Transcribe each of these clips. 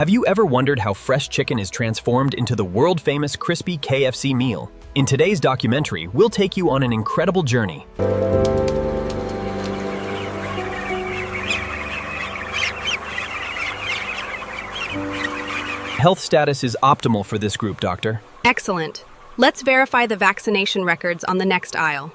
Have you ever wondered how fresh chicken is transformed into the world-famous crispy KFC meal? In today's documentary, we'll take you on an incredible journey. Health status is optimal for this group, Doctor. Excellent. Let's verify the vaccination records on the next aisle.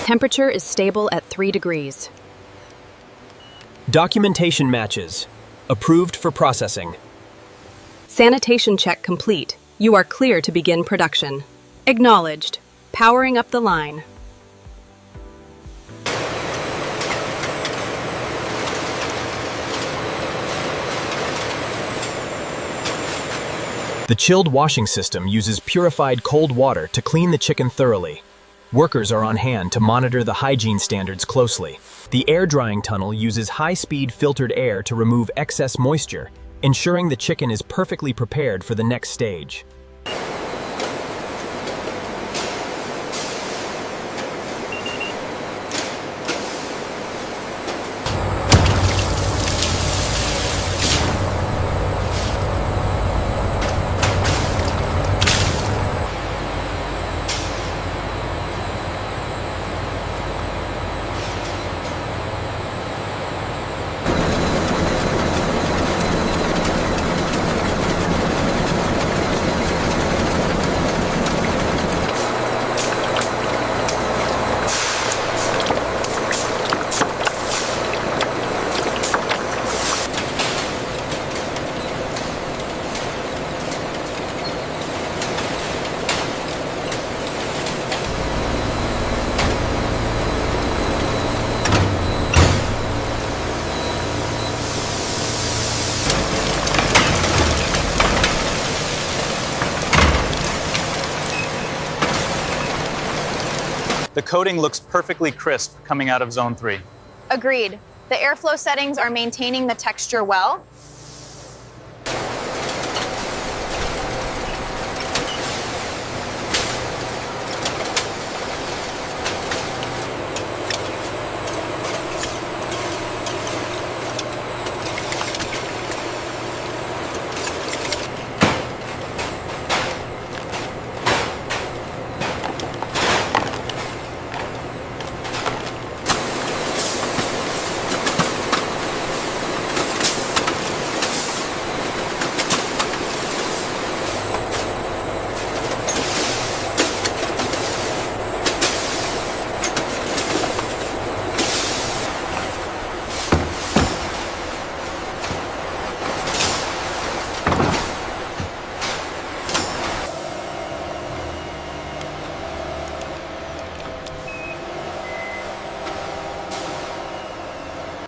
Temperature is stable at 3 degrees. Documentation matches. Approved for processing. Sanitation check complete. You are clear to begin production. Acknowledged. Powering up the line. The chilled washing system uses purified cold water to clean the chicken thoroughly. Workers are on hand to monitor the hygiene standards closely. The air drying tunnel uses high-speed filtered air to remove excess moisture, ensuring the chicken is perfectly prepared for the next stage. The coating looks perfectly crisp coming out of Zone 3. Agreed. The airflow settings are maintaining the texture well.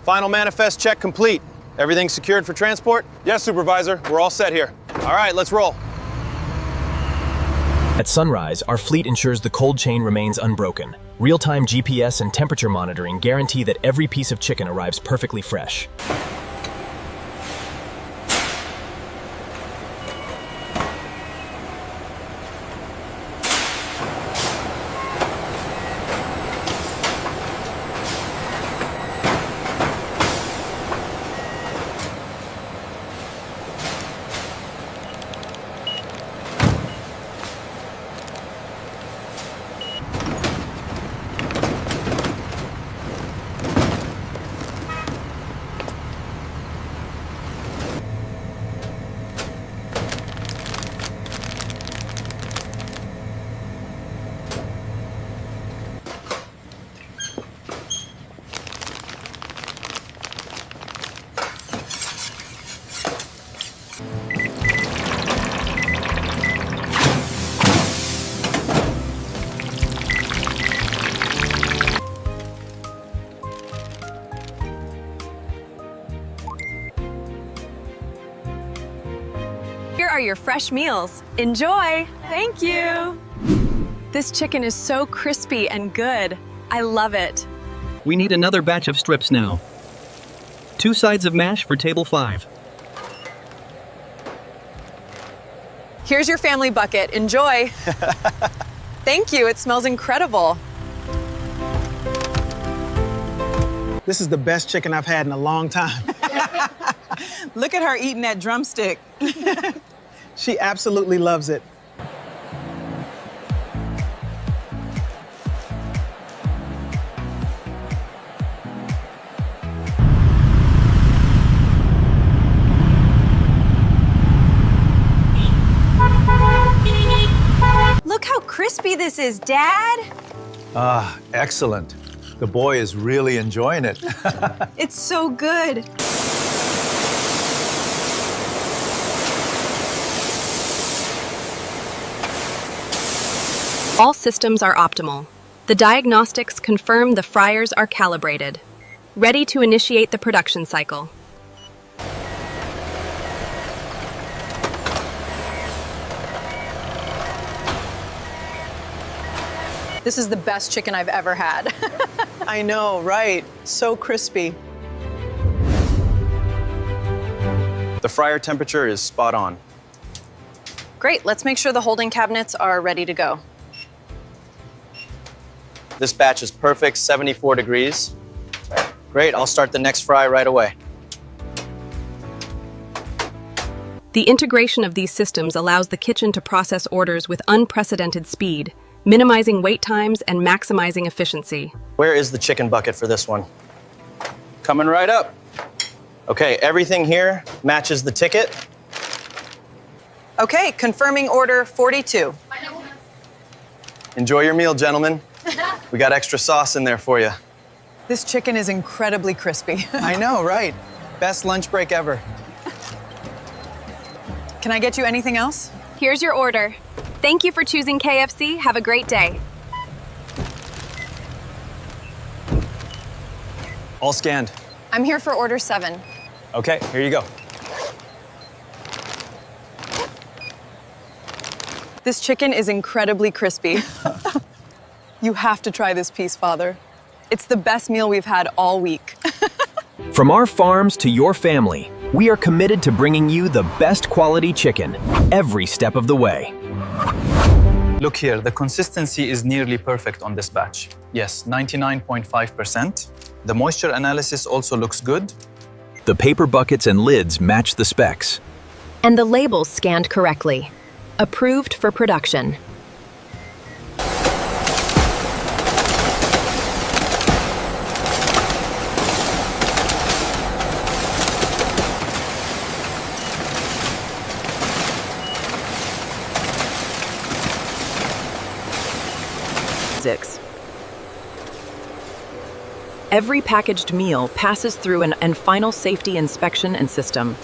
Final manifest check complete. Everything secured for transport? Yes, Supervisor. We're all set here. All right, let's roll. At sunrise, our fleet ensures the cold chain remains unbroken. Real-time GPS and temperature monitoring guarantee that every piece of chicken arrives perfectly fresh. are your fresh meals. Enjoy! Thank you! This chicken is so crispy and good. I love it. We need another batch of strips now. 2 sides of mash for table 5. Here's your family bucket. Enjoy! Thank you, it smells incredible. This is the best chicken I've had in a long time. Look at her eating that drumstick. She absolutely loves it. Look how crispy this is, Dad. Ah, excellent. The boy is really enjoying it. It's so good. All systems are optimal. The diagnostics confirm the fryers are calibrated. Ready to initiate the production cycle. This is the best chicken I've ever had. I know, right? So crispy. The fryer temperature is spot on. Great, let's make sure the holding cabinets are ready to go. This batch is perfect, 74 degrees. Great, I'll start the next fry right away. The integration of these systems allows the kitchen to process orders with unprecedented speed, minimizing wait times and maximizing efficiency. Where is the chicken bucket for this one? Coming right up. Okay, everything here matches the ticket. Okay, confirming order 42. Enjoy your meal, gentlemen. We got extra sauce in there for you. This chicken is incredibly crispy. I know, right? Best lunch break ever. Can I get you anything else? Here's your order. Thank you for choosing KFC. Have a great day. All scanned. I'm here for order 7. Okay, here you go. This chicken is incredibly crispy. You have to try this piece, Father. It's the best meal we've had all week. From our farms to your family, we are committed to bringing you the best quality chicken every step of the way. Look here, the consistency is nearly perfect on this batch. Yes, 99.5%. The moisture analysis also looks good. The paper buckets and lids match the specs. And the labels scanned correctly. Approved for production. Every packaged meal passes through an final safety inspection and system.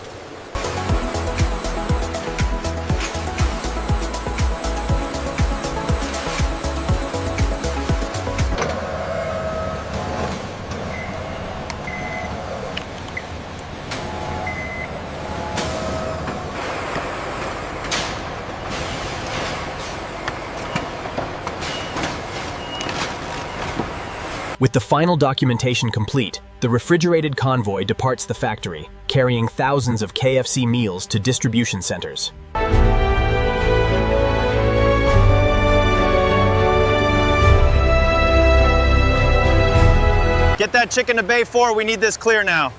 With the final documentation complete, the refrigerated convoy departs the factory, carrying thousands of KFC meals to distribution centers. Get that chicken to Bay 4, we need this clear now.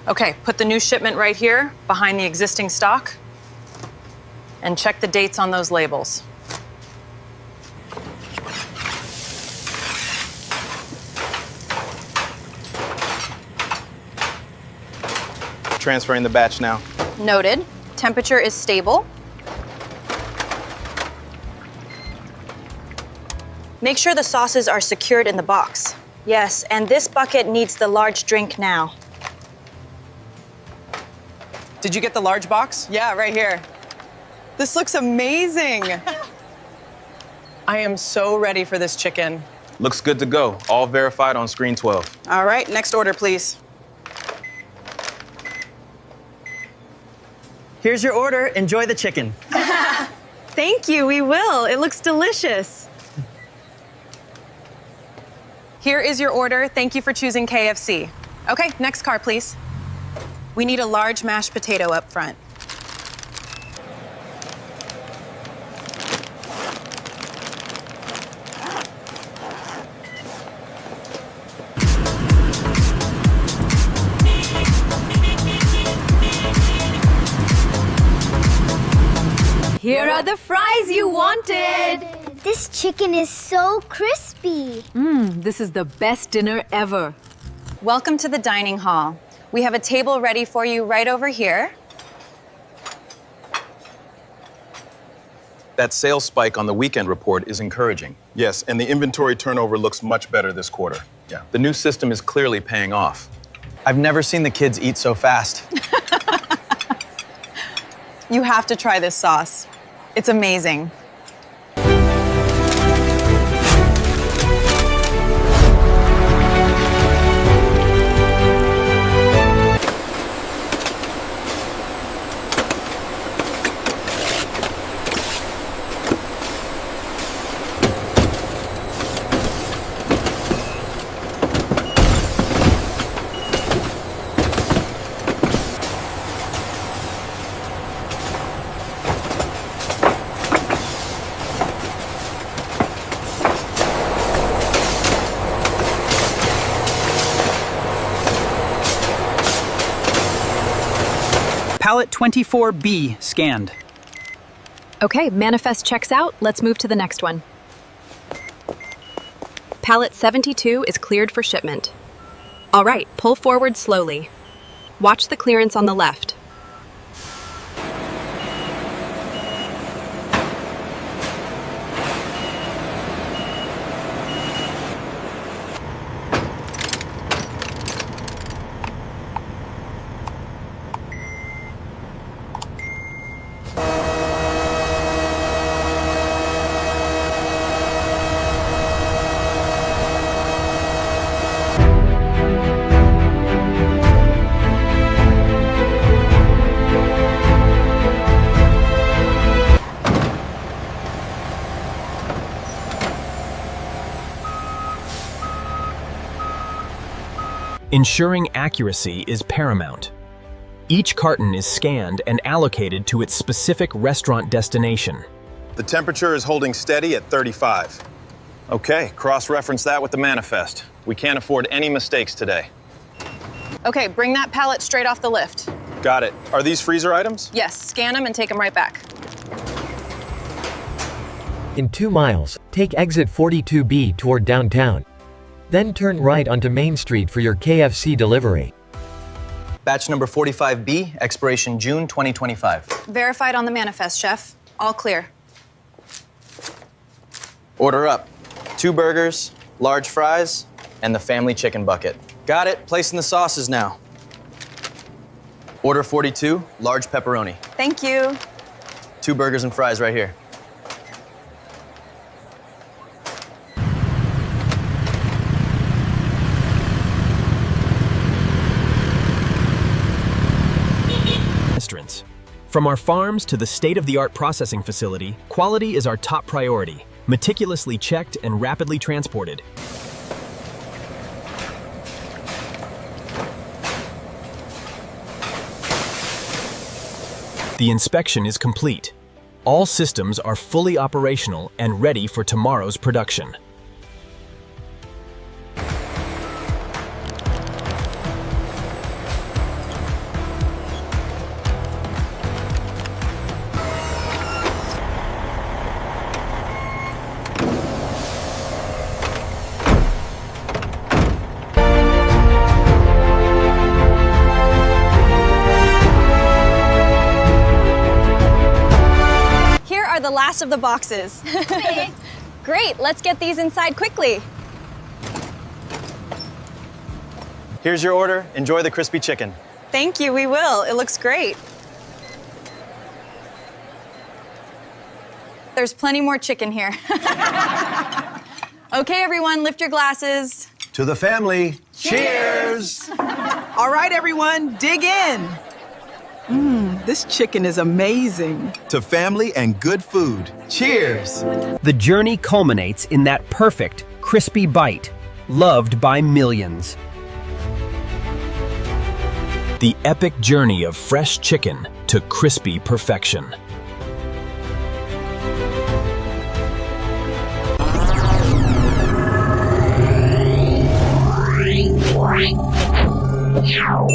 Okay, put the new shipment right here behind the existing stock and check the dates on those labels. transferring the batch now. Noted. Temperature is stable. Make sure the sauces are secured in the box. Yes, and this bucket needs the large drink now. Did you get the large box? Yeah, right here. This looks amazing. I am so ready for this chicken. Looks good to go. All verified on screen 12. All right, next order, please. Here's your order. Enjoy the chicken. Thank you, we will. It looks delicious. Here is your order. Thank you for choosing KFC. Okay, next car, please. We need a large mashed potato up front. Here are the fries you wanted. This chicken is so crispy. This is the best dinner ever. Welcome to the dining hall. We have a table ready for you right over here. That sales spike on the weekend report is encouraging. Yes, and the inventory turnover looks much better this quarter. Yeah. The new system is clearly paying off. I've never seen the kids eat so fast. You have to try this sauce. It's amazing. Pallet 24B scanned. Okay, manifest checks out. Let's move to the next one. Pallet 72 is cleared for shipment. All right, pull forward slowly. Watch the clearance on the left. Ensuring accuracy is paramount. Each carton is scanned and allocated to its specific restaurant destination. The temperature is holding steady at 35. Okay, cross-reference that with the manifest. We can't afford any mistakes today. Okay, bring that pallet straight off the lift. Got it. Are these freezer items? Yes, scan them and take them right back. In 2 miles, take exit 42B toward downtown. Then turn right onto Main Street for your KFC delivery. Batch number 45B, expiration June 2025. Verified on the manifest, chef. All clear. Order up. 2 burgers, large fries, and the family chicken bucket. Got it. Placing the sauces now. Order 42, large pepperoni. Thank you. 2 burgers and fries right here. From our farms to the state-of-the-art processing facility, quality is our top priority, meticulously checked and rapidly transported. The inspection is complete. All systems are fully operational and ready for tomorrow's production. last of the boxes. Great, let's get these inside quickly. Here's your order. Enjoy the crispy chicken. Thank you, we will. It looks great. There's plenty more chicken here. Okay, everyone, lift your glasses. To the family, cheers! All right, everyone, dig in. This chicken is amazing. To family and good food, cheers! The journey culminates in that perfect, crispy bite, loved by millions. The epic journey of fresh chicken to crispy perfection. Wow.